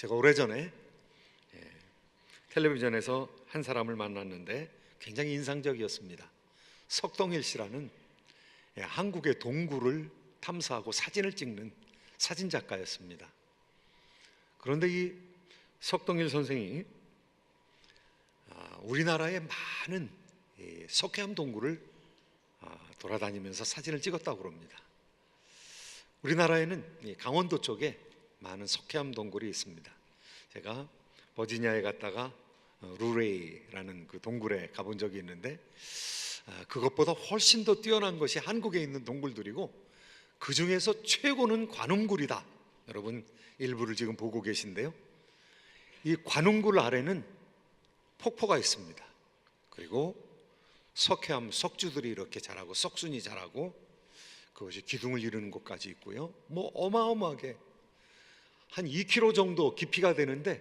제가 오래전에 텔레비전에서 한 사람을 만났는데 굉장히 인상적이었습니다. 석동일 씨라는 한국의 동굴을 탐사하고 사진을 찍는 사진작가였습니다. 그런데 이 석동일 선생이 우리나라의 많은 석회암 동굴을 돌아다니면서 사진을 찍었다고 그럽니다. 우리나라에는 강원도 쪽에 많은 석회암 동굴이 있습니다. 제가 버지니아에 갔다가 루레이라는 그 동굴에 가본 적이 있는데 그것보다 훨씬 더 뛰어난 것이 한국에 있는 동굴들이고 그 중에서 최고는 관음굴이다. 여러분 일부를 지금 보고 계신데요, 이 관음굴 아래는 폭포가 있습니다. 그리고 석회암 석주들이 이렇게 자라고 석순이 자라고 그것이 기둥을 이루는 곳까지 있고요. 뭐 어마어마하게 한 2km 정도 깊이가 되는데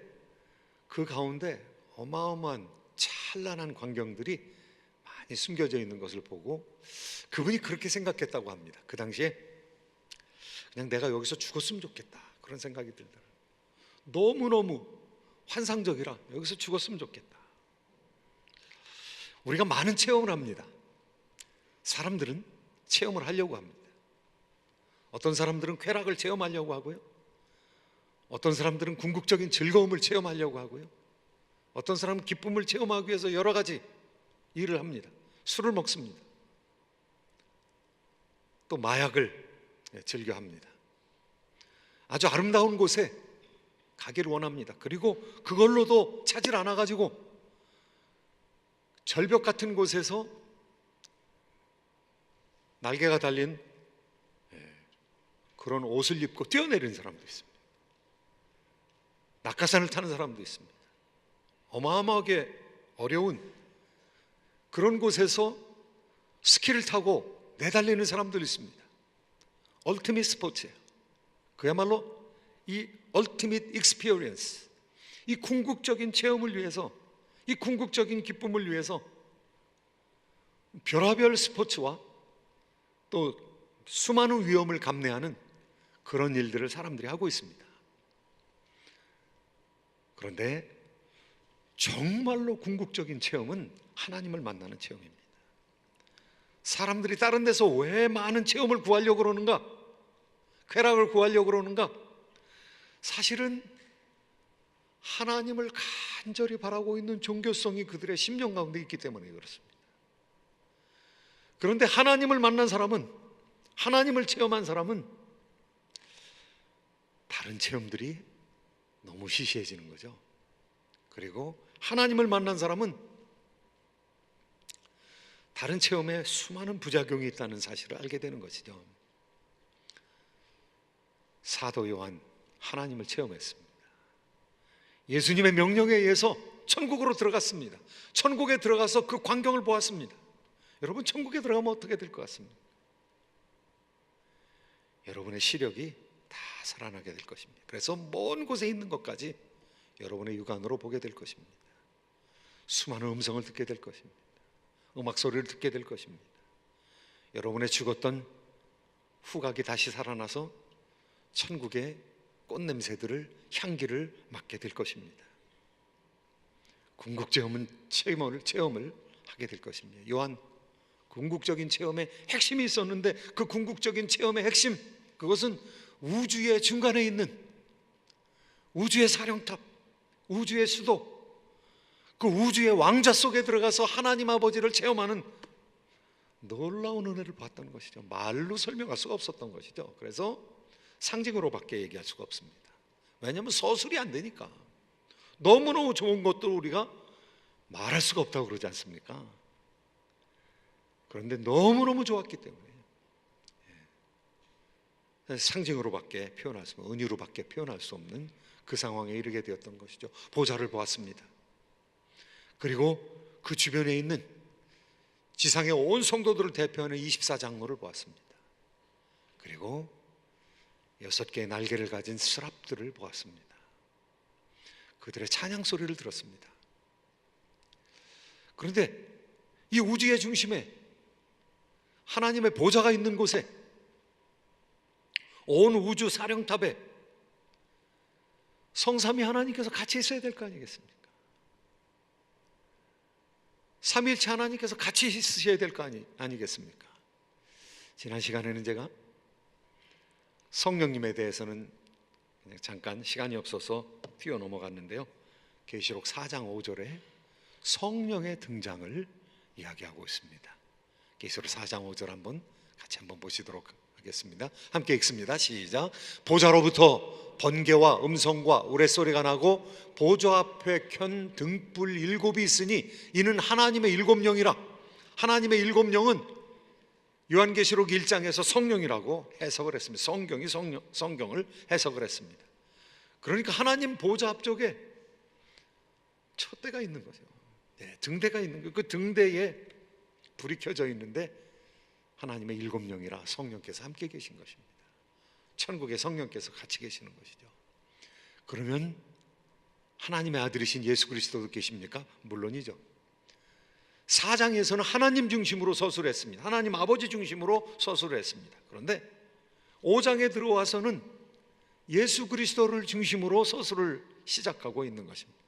그 가운데 어마어마한 찬란한 광경들이 많이 숨겨져 있는 것을 보고 그분이 그렇게 생각했다고 합니다. 그 당시에 그냥 내가 여기서 죽었으면 좋겠다 그런 생각이 들더라고요. 너무너무 환상적이라 여기서 죽었으면 좋겠다. 우리가 많은 체험을 합니다. 사람들은 체험을 하려고 합니다. 어떤 사람들은 쾌락을 체험하려고 하고요, 어떤 사람들은 궁극적인 즐거움을 체험하려고 하고요, 어떤 사람은 기쁨을 체험하기 위해서 여러 가지 일을 합니다. 술을 먹습니다. 또 마약을 즐겨합니다. 아주 아름다운 곳에 가기를 원합니다. 그리고 그걸로도 차질 않아가지고 절벽 같은 곳에서 날개가 달린 그런 옷을 입고 뛰어내리는 사람도 있습니다. 낙하산을 타는 사람도 있습니다. 어마어마하게 어려운 그런 곳에서 스키를 타고 내달리는 사람도 있습니다. 얼티밋 스포츠예요. 그야말로 이 얼티밋 익스피리언스, 이 궁극적인 체험을 위해서, 이 궁극적인 기쁨을 위해서 별하별 스포츠와 또 수많은 위험을 감내하는 그런 일들을 사람들이 하고 있습니다. 그런데 정말로 궁극적인 체험은 하나님을 만나는 체험입니다. 사람들이 다른 데서 왜 많은 체험을 구하려고 그러는가, 쾌락을 구하려고 그러는가? 사실은 하나님을 간절히 바라고 있는 종교성이 그들의 심령 가운데 있기 때문에 그렇습니다. 그런데 하나님을 만난 사람은, 하나님을 체험한 사람은 다른 체험들이 너무 시시해지는 거죠. 그리고 하나님을 만난 사람은 다른 체험에 수많은 부작용이 있다는 사실을 알게 되는 것이죠. 사도 요한 하나님을 체험했습니다. 예수님의 명령에 의해서 천국으로 들어갔습니다. 천국에 들어가서 그 광경을 보았습니다. 여러분 천국에 들어가면 어떻게 될 것 같습니까? 여러분의 시력이 다 살아나게 될 것입니다. 그래서 먼 곳에 있는 것까지 여러분의 육안으로 보게 될 것입니다. 수많은 음성을 듣게 될 것입니다. 음악 소리를 듣게 될 것입니다. 여러분의 죽었던 후각이 다시 살아나서 천국의 꽃냄새들을, 향기를 맡게 될 것입니다. 궁극적인 체험을 하게 될 것입니다. 요한 궁극적인 체험의 핵심이 있었는데 그 궁극적인 체험의 핵심, 그것은 우주의 중간에 있는 우주의 사령탑, 우주의 수도, 그 우주의 왕좌 속에 들어가서 하나님 아버지를 체험하는 놀라운 은혜를 봤다는 것이죠. 말로 설명할 수가 없었던 것이죠. 그래서 상징으로밖에 얘기할 수가 없습니다. 왜냐하면 서술이 안 되니까. 너무너무 좋은 것도 우리가 말할 수가 없다고 그러지 않습니까? 그런데 너무너무 좋았기 때문에 상징으로밖에 표현할 수 없는, 은유로밖에 표현할 수 없는 그 상황에 이르게 되었던 것이죠. 보좌를 보았습니다. 그리고 그 주변에 있는 지상의 온 성도들을 대표하는 24장로를 보았습니다. 그리고 6개의 날개를 가진 스랍들을 보았습니다. 그들의 찬양 소리를 들었습니다. 그런데 이 우주의 중심에 하나님의 보좌가 있는 곳에, 온 우주 사령탑에 성삼위 하나님께서 같이 있어야 될 거 아니겠습니까? 삼위일체 하나님께서 같이 있으셔야 될 거 아니겠습니까? 지난 시간에는 제가 성령님에 대해서는 그냥 잠깐 시간이 없어서 뛰어넘어갔는데요, 계시록 4장 5절에 성령의 등장을 이야기하고 있습니다. 계시록 4장 5절 같이 한번 보시도록 하겠습니다. 함께 읽습니다. 시작. 보좌로부터 번개와 음성과 우레소리가 나고 보좌 앞에 켠 등불 7이 있으니 이는 하나님의 7영이라. 하나님의 7영은 요한계시록 1장에서 성령이라고 해석을 했습니다. 성경이 성경을 해석을 했습니다. 그러니까 하나님 보좌 앞쪽에 촛대가 있는 거죠. 등대가 있는 거예요. 그 등대에 불이 켜져 있는데 하나님의 7영이라 성령께서 함께 계신 것입니다. 천국의 성령께서 같이 계시는 것이죠. 그러면 하나님의 아들이신 예수 그리스도도 계십니까? 물론이죠. 4장에서는 하나님 중심으로 서술을 했습니다. 하나님 아버지 중심으로 서술을 했습니다. 그런데 5장에 들어와서는 예수 그리스도를 중심으로 서술을 시작하고 있는 것입니다.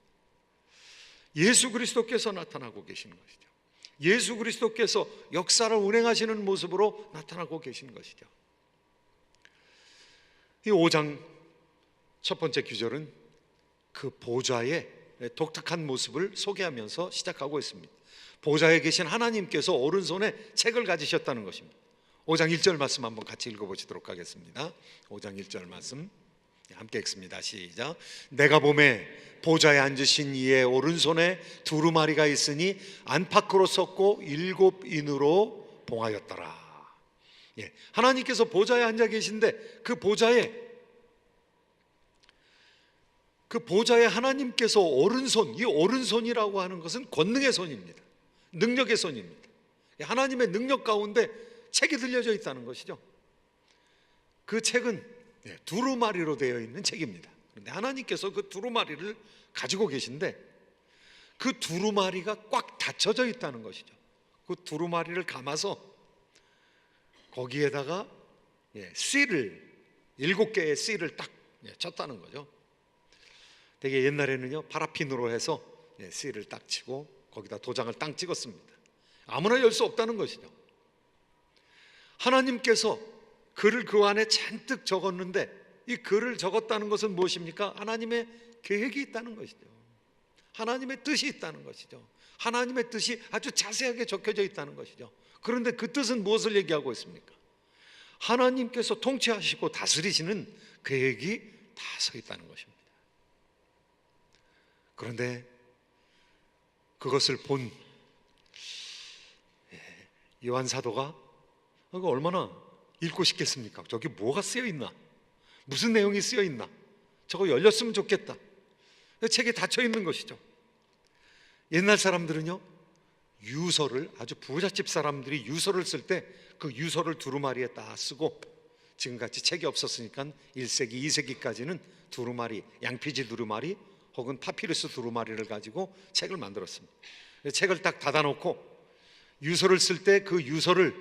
예수 그리스도께서 나타나고 계시는 것이죠. 예수 그리스도께서 역사를 운행하시는 모습으로 나타나고 계신 것이죠. 이 5장 첫 번째 규절은 그 보좌의 독특한 모습을 소개하면서 시작하고 있습니다. 보좌에 계신 하나님께서 오른손에 책을 가지셨다는 것입니다. 5장 1절 말씀 한번 같이 읽어보시도록 하겠습니다. 5장 1절 말씀 함께 읽습니다. 시작. 내가 보매 보좌에 앉으신 이의 오른손에 두루마리가 있으니 안팎으로 섰고 7인으로 봉하였더라. 하나님께서 보좌에 앉아 계신데 그 보좌에 하나님께서 오른손, 이 오른손이라고 하는 것은 권능의 손입니다. 능력의 손입니다. 하나님의 능력 가운데 책이 들려져 있다는 것이죠. 그 책은 두루마리로 되어 있는 책입니다. 그런데 하나님께서 그 두루마리를 가지고 계신데 그 두루마리가 꽉 닫혀져 있다는 것이죠. 그 두루마리를 감아서 거기에다가 씨를 7개의 씨를 딱 쳤다는 거죠. 되게 옛날에는요 파라핀으로 해서 씨를 딱 치고 거기다 도장을 딱 찍었습니다. 아무나 열 수 없다는 것이죠. 하나님께서 글을 그 안에 잔뜩 적었는데 이 글을 적었다는 것은 무엇입니까? 하나님의 계획이 있다는 것이죠. 하나님의 뜻이 있다는 것이죠. 하나님의 뜻이 아주 자세하게 적혀져 있다는 것이죠. 그런데 그 뜻은 무엇을 얘기하고 있습니까? 하나님께서 통치하시고 다스리시는 계획이 다 서 있다는 것입니다. 그런데 그것을 본 요한 사도가 얼마나 읽고 싶겠습니까? 저기 뭐가 쓰여 있나? 무슨 내용이 쓰여 있나? 저거 열렸으면 좋겠다. 책에 닫혀 있는 것이죠. 옛날 사람들은요 유서를, 아주 부잣집 사람들이 유서를 쓸 때 그 유서를 두루마리에 딱 쓰고, 지금같이 책이 없었으니까 1세기, 2세기까지는 두루마리, 양피지 두루마리 혹은 파피루스 두루마리를 가지고 책을 만들었습니다. 책을 딱 닫아놓고 유서를 쓸 때 그 유서를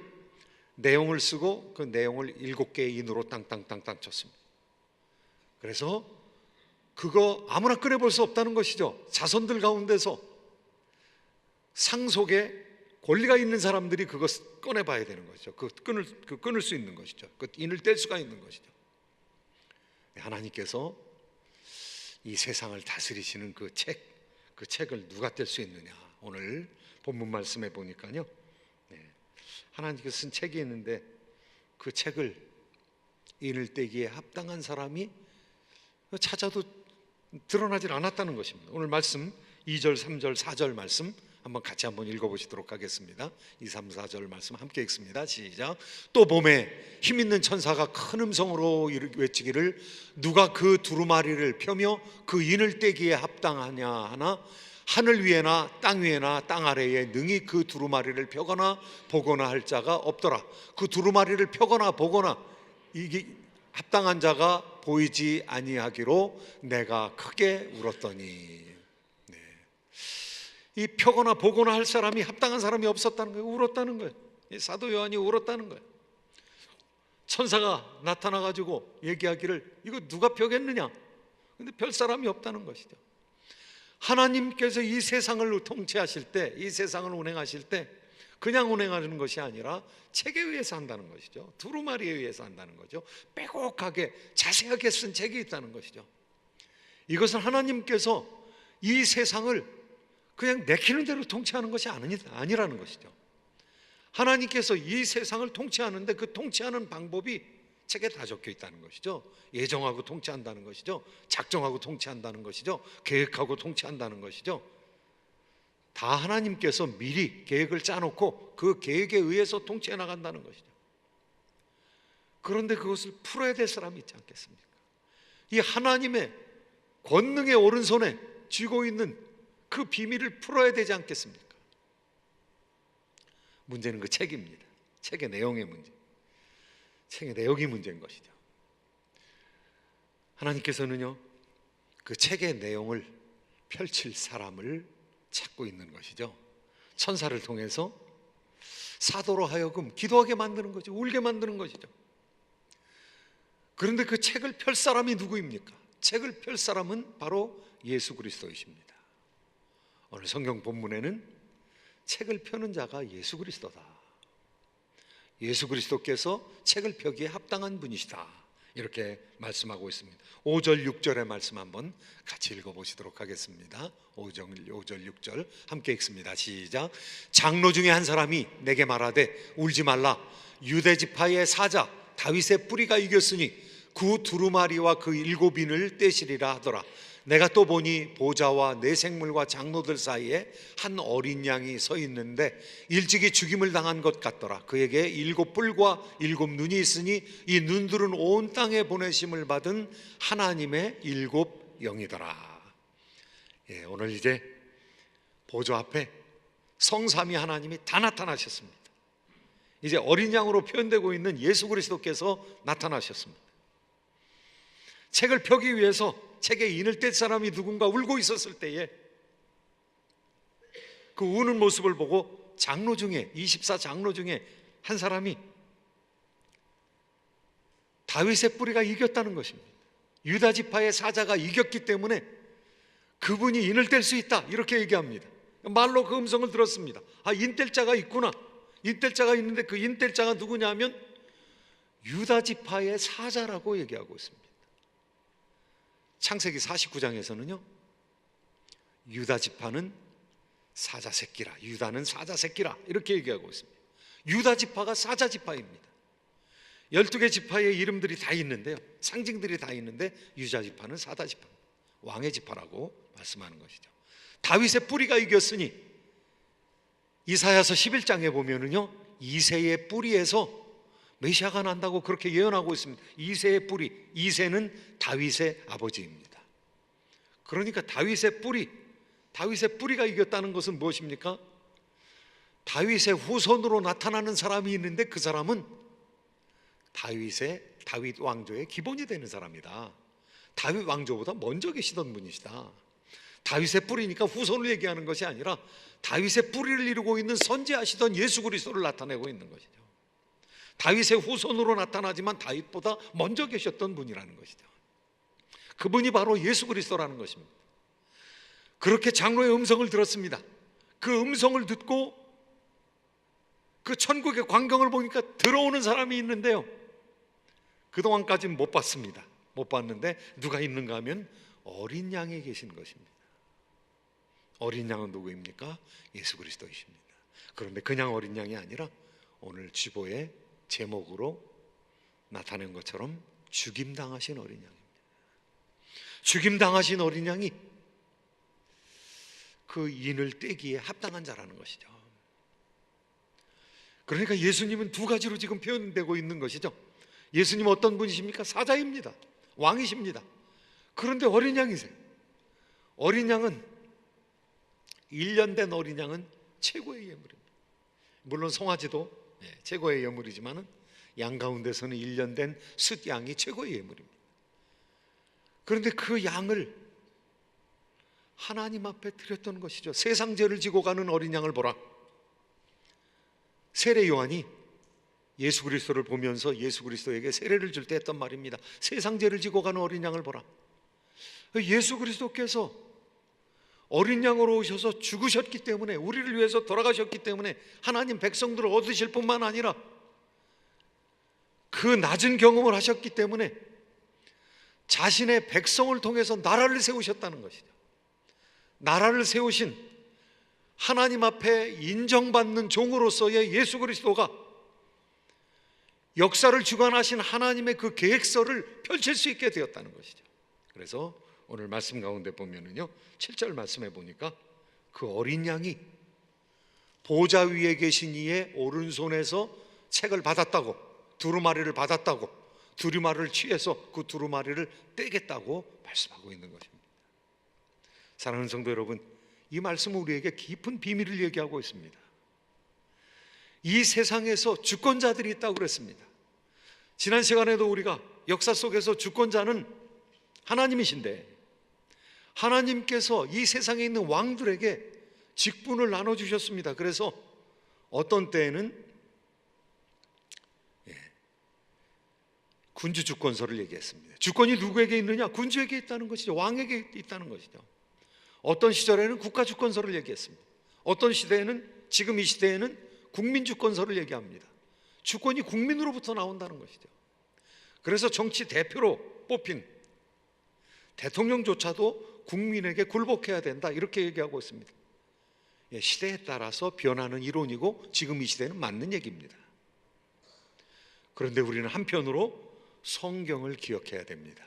내용을 쓰고 그 내용을 7개의 인으로 땅땅땅땅 쳤습니다. 그래서 그거 아무나 꺼내볼 수 없다는 것이죠. 자손들 가운데서 상속에 권리가 있는 사람들이 그거 꺼내봐야 되는 것이죠. 끊을 수 있는 것이죠. 그 인을 뗄 수가 있는 것이죠. 하나님께서 이 세상을 다스리시는 그 책을 누가 뗄 수 있느냐. 오늘 본문 말씀에 보니까요, 하나님께서 쓴 책이 있는데 그 책을 인을 떼기에 합당한 사람이 찾아도 드러나질 않았다는 것입니다. 오늘 말씀 2절, 3절, 4절 말씀 한번 같이 한번 읽어보시도록 하겠습니다. 2, 3, 4절 말씀 함께 읽습니다. 시작. 또 봄에 힘있는 천사가 큰 음성으로 외치기를 누가 그 두루마리를 펴며 그 인을 떼기에 합당하냐 하나 하늘 위에나 땅 위에나 땅 아래에 능히 그 두루마리를 펴거나 보거나 할 자가 없더라. 그 두루마리를 펴거나 보거나 이게 합당한 자가 보이지 아니하기로 내가 크게 울었더니. 이 펴거나 보거나 할 사람이, 합당한 사람이 없었다는 거예요. 울었다는 거예요. 사도 요한이 울었다는 거예요. 천사가 나타나가지고 얘기하기를 이거 누가 펴겠느냐? 근데 별 사람이 없다는 것이죠. 하나님께서 이 세상을 통치하실 때, 이 세상을 운행하실 때 그냥 운행하는 것이 아니라 책에 의해서 한다는 것이죠. 두루마리에 의해서 한다는 거죠. 빼곡하게 자세하게 쓴 책이 있다는 것이죠. 이것은 하나님께서 이 세상을 그냥 내키는 대로 통치하는 것이 아니라는 것이죠. 하나님께서 이 세상을 통치하는데 그 통치하는 방법이 책에 다 적혀 있다는 것이죠. 예정하고 통치한다는 것이죠. 작정하고 통치한다는 것이죠. 계획하고 통치한다는 것이죠. 다 하나님께서 미리 계획을 짜놓고 그 계획에 의해서 통치해 나간다는 것이죠. 그런데 그것을 풀어야 될 사람이 있지 않겠습니까? 이 하나님의 권능의 오른손에 쥐고 있는 그 비밀을 풀어야 되지 않겠습니까? 문제는 그 책입니다. 책의 내용의 문제. 책의 내용이 문제인 것이죠. 하나님께서는요, 그 책의 내용을 펼칠 사람을 찾고 있는 것이죠. 천사를 통해서 사도로 하여금 기도하게 만드는 거죠. 울게 만드는 것이죠. 그런데 그 책을 펼 사람이 누구입니까? 책을 펼 사람은 바로 예수 그리스도이십니다. 오늘 성경 본문에는 책을 펴는 자가 예수 그리스도다. 예수 그리스도께서 책을 펴기에 합당한 분이시다. 이렇게 말씀하고 있습니다. 5절 6절의 말씀 한번 같이 읽어보시도록 하겠습니다. 5절 6절 함께 읽습니다. 시작. 장로 중에 한 사람이 내게 말하되 울지 말라. 유대지파의 사자 다윗의 뿌리가 이겼으니 그 두루마리와 그 7인을 떼시리라 하더라. 내가 또 보니 보좌와 내 생물과 장로들 사이에 한 어린 양이 서 있는데 일찍이 죽임을 당한 것 같더라. 그에게 7뿔과 7눈이 있으니 이 눈들은 온 땅에 보내심을 받은 하나님의 7영이더라. 오늘 이제 보좌 앞에 성삼위 하나님이 다 나타나셨습니다. 이제 어린 양으로 표현되고 있는 예수 그리스도께서 나타나셨습니다. 책을 펴기 위해서 책에 인을 뗄 사람이 누군가 울고 있었을 때에 그 우는 모습을 보고 장로 중에 24장로 중에 한 사람이 다윗의 뿌리가 이겼다는 것입니다. 유다 지파의 사자가 이겼기 때문에 그분이 인을 뗄 수 있다 이렇게 얘기합니다. 말로 그 음성을 들었습니다. 아, 인뗄 자가 있구나. 인뗄 자가 있는데 그 인뗄 자가 누구냐면 유다 지파의 사자라고 얘기하고 있습니다. 창세기 49장에서는요 유다 지파는 사자 새끼라, 유다는 사자 새끼라 이렇게 얘기하고 있습니다. 유다 지파가 사자 지파입니다. 12개 지파의 이름들이 다 있는데요, 상징들이 다 있는데 유다 지파는 사자 지파, 왕의 지파라고 말씀하는 것이죠. 다윗의 뿌리가 이겼으니 이사야서 11장에 보면은요 이새의 뿌리에서 메시아가 난다고 그렇게 예언하고 있습니다. 이새의 뿌리, 이새는 다윗의 아버지입니다. 그러니까 다윗의 뿌리가 이겼다는 것은 무엇입니까? 다윗의 후손으로 나타나는 사람이 있는데 그 사람은 다윗 왕조의 기본이 되는 사람이다. 다윗 왕조보다 먼저 계시던 분이시다. 다윗의 뿌리니까 후손을 얘기하는 것이 아니라 다윗의 뿌리를 이루고 있는 선지하시던 예수 그리스도를 나타내고 있는 것이죠. 다윗의 후손으로 나타나지만 다윗보다 먼저 계셨던 분이라는 것이죠. 그분이 바로 예수 그리스도라는 것입니다. 그렇게 장로의 음성을 들었습니다. 그 음성을 듣고 그 천국의 광경을 보니까 들어오는 사람이 있는데요, 그동안까지는 못 봤습니다. 못 봤는데 누가 있는가 하면 어린 양이 계신 것입니다. 어린 양은 누구입니까? 예수 그리스도이십니다. 그런데 그냥 어린 양이 아니라 오늘 주보의 제목으로 나타낸 것처럼 죽임당하신 어린 양입니다. 죽임당하신 어린 양이 그 인을 떼기에 합당한 자라는 것이죠. 그러니까 예수님은 두 가지로 지금 표현되고 있는 것이죠. 예수님은 어떤 분이십니까? 사자입니다. 왕이십니다. 그런데 어린 양이세요. 어린 양은 1년 된 어린 양은 최고의 예물입니다. 물론 송아지도 최고의 예물이지만 양 가운데서는 1년 된 숫양이 최고의 예물입니다. 그런데 그 양을 하나님 앞에 드렸던 것이죠. 세상 죄를 지고 가는 어린 양을 보라. 세례 요한이 예수 그리스도를 보면서 예수 그리스도에게 세례를 줄 때 했던 말입니다. 세상 죄를 지고 가는 어린 양을 보라. 예수 그리스도께서 어린 양으로 오셔서 죽으셨기 때문에, 우리를 위해서 돌아가셨기 때문에 하나님 백성들을 얻으실 뿐만 아니라 그 낮은 경험을 하셨기 때문에 자신의 백성을 통해서 나라를 세우셨다는 것이죠. 나라를 세우신 하나님 앞에 인정받는 종으로서의 예수 그리스도가 역사를 주관하신 하나님의 그 계획서를 펼칠 수 있게 되었다는 것이죠. 그래서 오늘 말씀 가운데 보면은요, 7절 말씀해 보니까 그 어린 양이 보좌 위에 계신 이의 오른손에서 책을 받았다고, 두루마리를 받았다고, 두루마리를 취해서 그 두루마리를 떼겠다고 말씀하고 있는 것입니다. 사랑하는 성도 여러분, 이 말씀은 우리에게 깊은 비밀을 얘기하고 있습니다. 이 세상에서 주권자들이 있다고 그랬습니다. 지난 시간에도 우리가 역사 속에서 주권자는 하나님이신데, 하나님께서 이 세상에 있는 왕들에게 직분을 나눠주셨습니다. 그래서 어떤 때에는 군주 주권서를 얘기했습니다. 주권이 누구에게 있느냐? 군주에게 있다는 것이죠. 왕에게 있다는 것이죠. 어떤 시절에는 국가 주권서를 얘기했습니다. 어떤 시대에는, 지금 이 시대에는 국민 주권서를 얘기합니다. 주권이 국민으로부터 나온다는 것이죠. 그래서 정치 대표로 뽑힌 대통령조차도 국민에게 굴복해야 된다, 이렇게 얘기하고 있습니다. 시대에 따라서 변하는 이론이고 지금 이 시대는 맞는 얘기입니다. 그런데 우리는 한편으로 성경을 기억해야 됩니다.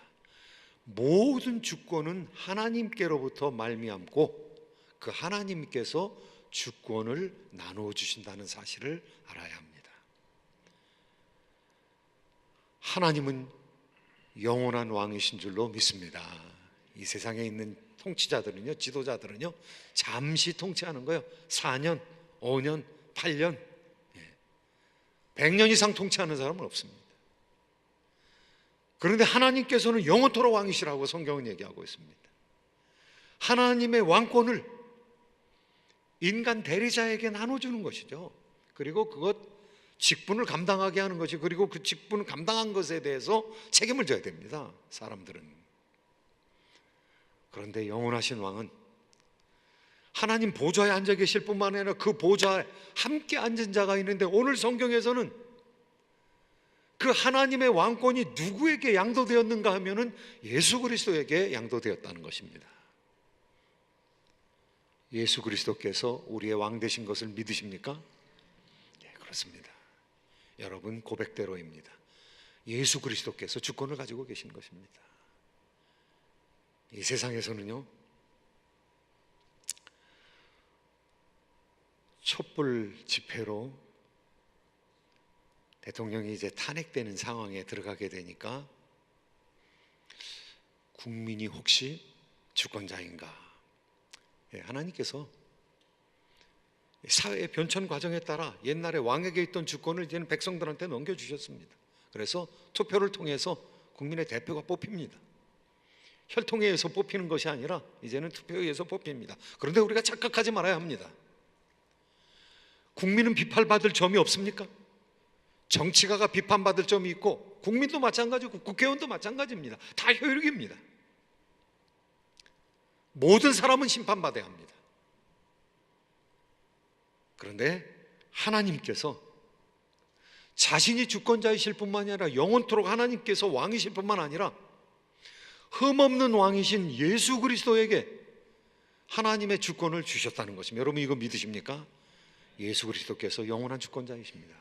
모든 주권은 하나님께로부터 말미암고 그 하나님께서 주권을 나누어 주신다는 사실을 알아야 합니다. 하나님은 영원한 왕이신 줄로 믿습니다. 이 세상에 있는 통치자들은요, 지도자들은요, 잠시 통치하는 거예요. 4년, 5년, 8년, 100년 이상 통치하는 사람은 없습니다. 그런데 하나님께서는 영원토록 왕이시라고 성경은 얘기하고 있습니다. 하나님의 왕권을 인간 대리자에게 나눠주는 것이죠. 그리고 그것 직분을 감당하게 하는 것이, 그리고 그 직분을 감당한 것에 대해서 책임을 져야 됩니다, 사람들은. 그런데 영원하신 왕은 하나님 보좌에 앉아 계실 뿐만 아니라 그 보좌에 함께 앉은 자가 있는데, 오늘 성경에서는 그 하나님의 왕권이 누구에게 양도되었는가 하면은 예수 그리스도에게 양도되었다는 것입니다. 예수 그리스도께서 우리의 왕 되신 것을 믿으십니까? 네, 그렇습니다. 여러분 고백대로입니다. 예수 그리스도께서 주권을 가지고 계신 것입니다. 이 세상에서는요, 촛불 집회로 대통령이 이제 탄핵되는 상황에 들어가게 되니까 국민이 혹시 주권자인가? 하나님께서 사회의 변천 과정에 따라 옛날에 왕에게 있던 주권을 이제는 백성들한테 넘겨주셨습니다. 그래서 투표를 통해서 국민의 대표가 뽑힙니다. 혈통에 의해서 뽑히는 것이 아니라 이제는 투표에 의해서 뽑힙니다. 그런데 우리가 착각하지 말아야 합니다. 국민은 비판받을 점이 없습니까? 정치가가 비판받을 점이 있고, 국민도 마찬가지고 국회의원도 마찬가지입니다. 다 효력입니다. 모든 사람은 심판받아야 합니다. 그런데 하나님께서 자신이 주권자이실 뿐만 아니라 영원토록 하나님께서 왕이실 뿐만 아니라 흠없는 왕이신 예수 그리스도에게 하나님의 주권을 주셨다는 것입니다. 여러분 이거 믿으십니까? 예수 그리스도께서 영원한 주권자이십니다.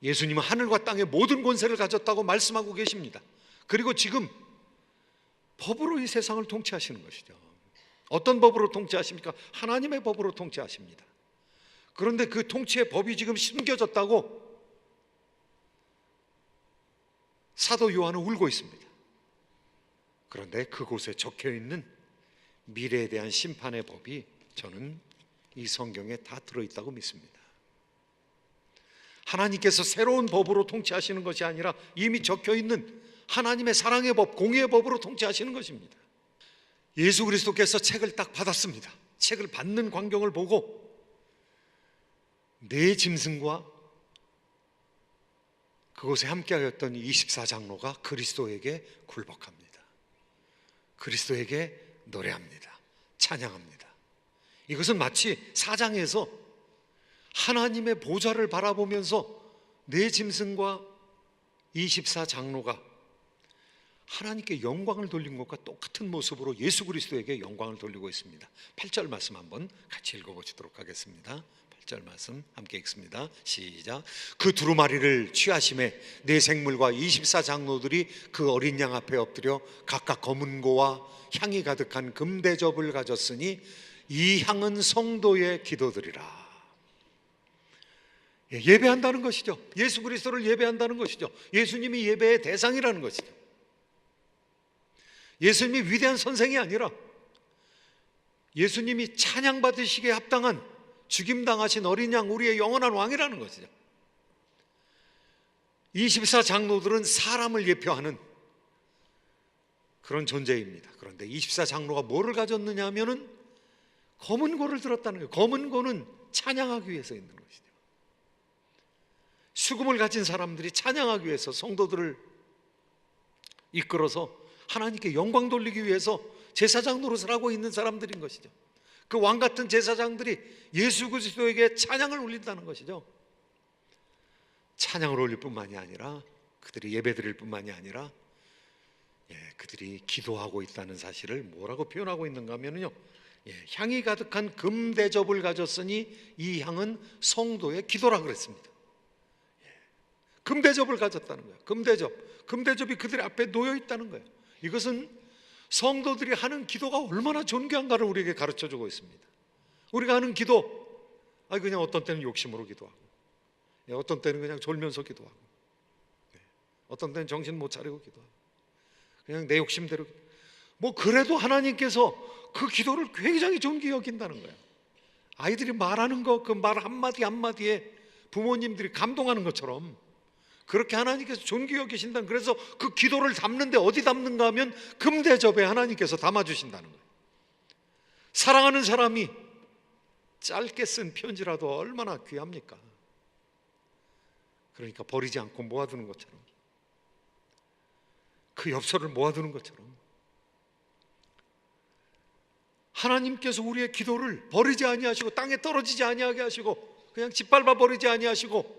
예수님은 하늘과 땅의 모든 권세를 가졌다고 말씀하고 계십니다. 그리고 지금 법으로 이 세상을 통치하시는 것이죠. 어떤 법으로 통치하십니까? 하나님의 법으로 통치하십니다. 그런데 그 통치의 법이 지금 숨겨졌다고 사도 요한은 울고 있습니다. 그런데 그곳에 적혀있는 미래에 대한 심판의 법이 저는 이 성경에 다 들어있다고 믿습니다. 하나님께서 새로운 법으로 통치하시는 것이 아니라 이미 적혀있는 하나님의 사랑의 법, 공의의 법으로 통치하시는 것입니다. 예수 그리스도께서 책을 딱 받았습니다. 책을 받는 광경을 보고 네 짐승과 그곳에 함께하였던 24장로가 그리스도에게 굴복합니다. 그리스도에게 노래합니다. 찬양합니다. 이것은 마치 사장에서 하나님의 보좌를 바라보면서 네 짐승과 24장로가 하나님께 영광을 돌린 것과 똑같은 모습으로 예수 그리스도에게 영광을 돌리고 있습니다. 8절 말씀 한번 같이 읽어보시도록 하겠습니다. 8절 말씀 함께 읽습니다. 시작. 그 두루마리를 취하심에 네 생물과 24장로들이 그 어린 양 앞에 엎드려 각각 검은 고와 향이 가득한 금대접을 가졌으니 이 향은 성도의 기도들이라. 예배한다는 것이죠. 예수 그리스도를 예배한다는 것이죠. 예수님이 예배의 대상이라는 것이죠. 예수님이 위대한 선생이 아니라 예수님이 찬양받으시기에 합당한 죽임당하신 어린 양, 우리의 영원한 왕이라는 것이죠. 24장로들은 사람을 예표하는 그런 존재입니다. 그런데 24장로가 뭐를 가졌느냐 하면은 검은 고를 들었다는 거예요. 검은 고는 찬양하기 위해서 있는 것이죠. 수금을 가진 사람들이 찬양하기 위해서 성도들을 이끌어서 하나님께 영광 돌리기 위해서 제사장 노릇을 하고 있는 사람들인 것이죠. 그 왕 같은 제사장들이 예수 그리스도에게 찬양을 올린다는 것이죠. 찬양을 올릴 뿐만이 아니라 그들이 예배드릴 뿐만이 아니라 그들이 기도하고 있다는 사실을 뭐라고 표현하고 있는가 하면요, 향이 가득한 금대접을 가졌으니 이 향은 성도의 기도라 그랬습니다. 금대접을 가졌다는 거예요. 금대접이 그들 앞에 놓여 있다는 거예요. 이것은 성도들이 하는 기도가 얼마나 존귀한가를 우리에게 가르쳐주고 있습니다. 우리가 하는 기도, 그냥 어떤 때는 욕심으로 기도하고, 어떤 때는 그냥 졸면서 기도하고, 어떤 때는 정신 못 차리고 기도하고, 그냥 내 욕심대로. 그래도 하나님께서 그 기도를 굉장히 존귀히 여긴다는 거예요. 아이들이 말하는 거, 그 말 한마디 한마디에 부모님들이 감동하는 것처럼 그렇게 하나님께서 존귀히 여기신다는. 그래서 그 기도를 담는데 어디 담는가 하면 금대접에 하나님께서 담아주신다는 거예요. 사랑하는 사람이 짧게 쓴 편지라도 얼마나 귀합니까? 그러니까 버리지 않고 모아두는 것처럼, 그 엽서를 모아두는 것처럼 하나님께서 우리의 기도를 버리지 아니하시고 땅에 떨어지지 아니하게 하시고 그냥 짓밟아 버리지 아니하시고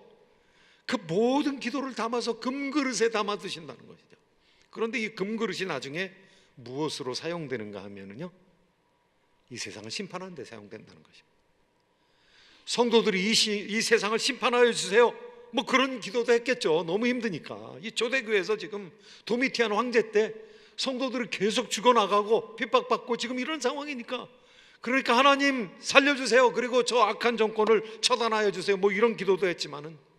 그 모든 기도를 담아서 금그릇에 담아 두신다는 것이죠. 그런데 이 금그릇이 나중에 무엇으로 사용되는가 하면은요, 이 세상을 심판하는 데 사용된다는 것입니다. 성도들이 이 세상을 심판하여 주세요, 그런 기도도 했겠죠. 너무 힘드니까. 이 초대교회에서 지금 도미티안 황제 때 성도들을 계속 죽어나가고 핍박받고 지금 이런 상황이니까, 그러니까 하나님 살려주세요, 그리고 저 악한 정권을 처단하여 주세요, 이런 기도도 했지만은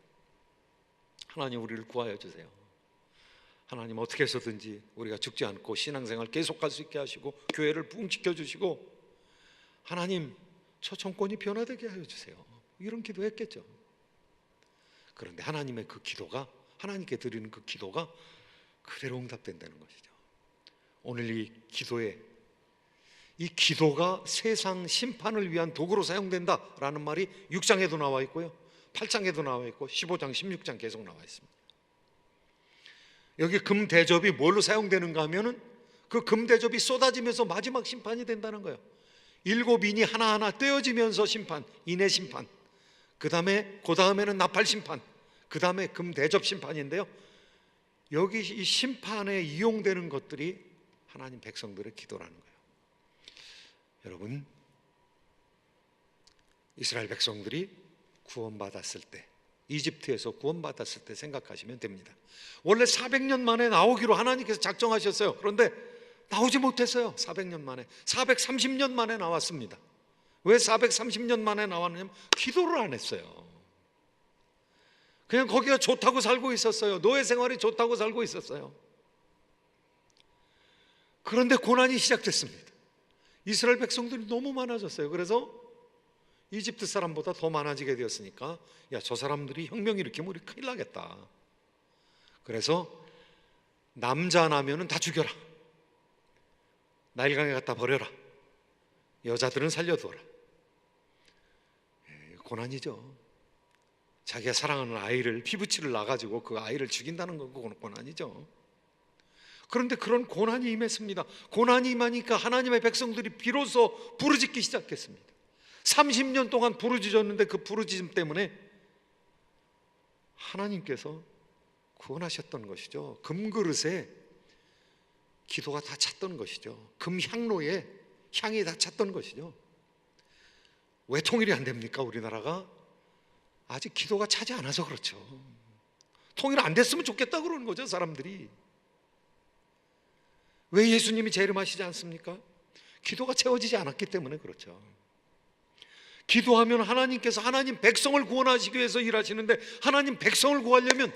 하나님 우리를 구하여 주세요. 하나님 어떻게 해서든지 우리가 죽지 않고 신앙생활 계속할 수 있게 하시고 교회를 부흥시켜 주시고 하나님 저 정권이 변화되게 하여 주세요, 이런 기도했겠죠. 그런데 하나님의 그 기도가, 하나님께 드리는 그 기도가 그대로 응답된다는 것이죠. 오늘 이 기도가 세상 심판을 위한 도구로 사용된다라는 말이 6장에도 나와 있고요, 8장에도 나와 있고 15장, 16장 계속 나와 있습니다. 여기 금대접이 뭘로 사용되는가 하면은 그 금대접이 쏟아지면서 마지막 심판이 된다는 거예요. 7인이 하나하나 떼어지면서 심판, 인의 심판, 그 다음에는 나팔 심판, 그 다음에 금대접 심판인데요, 여기 이 심판에 이용되는 것들이 하나님 백성들의 기도라는 거예요. 여러분, 이스라엘 백성들이 구원받았을 때, 이집트에서 구원받았을 때 생각하시면 됩니다. 원래 400년 만에 나오기로 하나님께서 작정하셨어요. 그런데 나오지 못했어요. 400년 만에, 430년 만에 나왔습니다. 왜 430년 만에 나왔느냐면 기도를 안 했어요. 그냥 거기가 좋다고 살고 있었어요. 노예 생활이 좋다고 살고 있었어요. 그런데 고난이 시작됐습니다. 이스라엘 백성들이 너무 많아졌어요. 그래서 이집트 사람보다 더 많아지게 되었으니까, 저 사람들이 혁명 일으키면 우리 큰일 나겠다. 그래서 남자 나면은 다 죽여라, 나일강에 갖다 버려라, 여자들은 살려두어라. 고난이죠. 자기가 사랑하는 아이를, 피부치를 놔가지고 그 아이를 죽인다는 거 고난이죠. 그런데 그런 고난이 임했습니다. 고난이 임하니까 하나님의 백성들이 비로소 부르짖기 시작했습니다. 30년 동안 부르짖었는데 그 부르짖음 때문에 하나님께서 구원하셨던 것이죠. 금그릇에 기도가 다 찼던 것이죠. 금향로에 향이 다 찼던 것이죠. 왜 통일이 안 됩니까? 우리나라가 아직 기도가 차지 않아서 그렇죠. 통일 안 됐으면 좋겠다 그러는 거죠, 사람들이. 왜 예수님이 재림하시지 않습니까? 기도가 채워지지 않았기 때문에 그렇죠. 기도하면 하나님께서 하나님 백성을 구원하시기 위해서 일하시는데, 하나님 백성을 구하려면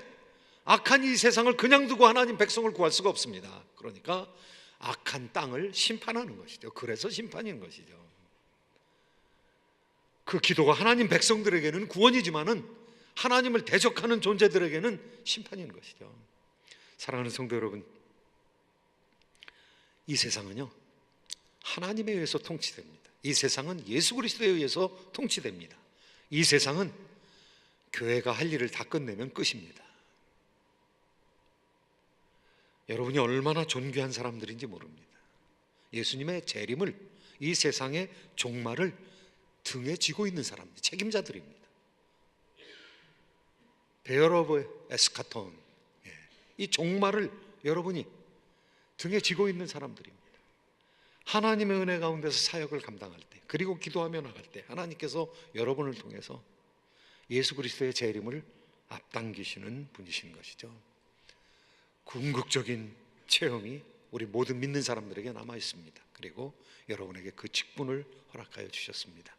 악한 이 세상을 그냥 두고 하나님 백성을 구할 수가 없습니다. 그러니까 악한 땅을 심판하는 것이죠. 그래서 심판인 것이죠. 그 기도가 하나님 백성들에게는 구원이지만은 하나님을 대적하는 존재들에게는 심판인 것이죠. 사랑하는 성도 여러분, 이 세상은요, 하나님에 의해서 통치됩니다. 이 세상은 예수 그리스도에 의해서 통치됩니다. 이 세상은 교회가 할 일을 다 끝내면 끝입니다. 여러분이 얼마나 존귀한 사람들인지 모릅니다. 예수님의 재림을, 이 세상의 종말을 등에 지고 있는 사람들, 책임자들입니다. 베어 오브 에스카톤, 이 종말을 여러분이 등에 지고 있는 사람들입니다. 하나님의 은혜 가운데서 사역을 감당할 때, 그리고 기도하며 나갈 때 하나님께서 여러분을 통해서 예수 그리스도의 재림을 앞당기시는 분이신 것이죠. 궁극적인 체험이 우리 모든 믿는 사람들에게 남아 있습니다. 그리고 여러분에게 그 직분을 허락하여 주셨습니다.